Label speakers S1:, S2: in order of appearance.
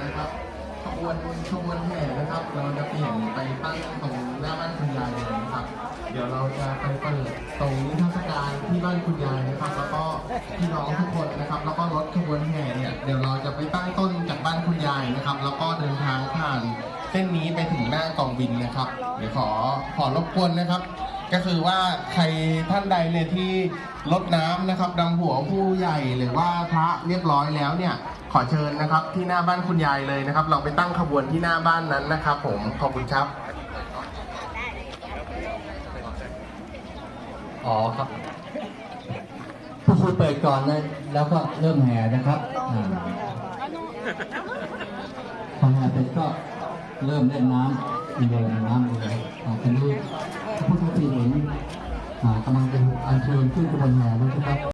S1: นะครับขบวนแห่นะครับเราจะเปลี่ยนไปตั้งตรงหน้าบ้านคุณยายเลยนะครับเดี๋ยวเราจะไปเปิดตรงนิทรรศการที่บ้านคุณยายนะครับแล้วก็พี่น้องทุกคนนะครับแล้วก็รถขบวนแห่เนี่ยเดี๋ยวเราจะไปตั้งต้นจากบ้านคุณยายนะครับแล้วก็เดินทางผ่านเส้นนี้ไปถึงหน้ากองบินนะครับเดี๋ยวขอรบกวนนะครับก็คือว่าใครท่านใดเนี่ยที่รดน้ำนะครับดำหัวผู้ใหญ่หรือว่าพระเรียบร้อยแล้วเนี่ยขอเชิญนะครับที่หน้าบ้านคุณยายเลยนะครับเราไปตั้งขบวนที่หน้าบ้านนั้นนะครับผมขอบคุณครับ
S2: อ๋อครับผู้คุยเปิดก่อนนะแล้วก็เริ่มแห่นะครับพอแห่เสร็จก็เริ่มเล่นน้ำโยนน้ำเลยตอนนี้ผู้ที่เห็นกำลังจะอัญเชิญขึ้นขบวนแห่นะครับ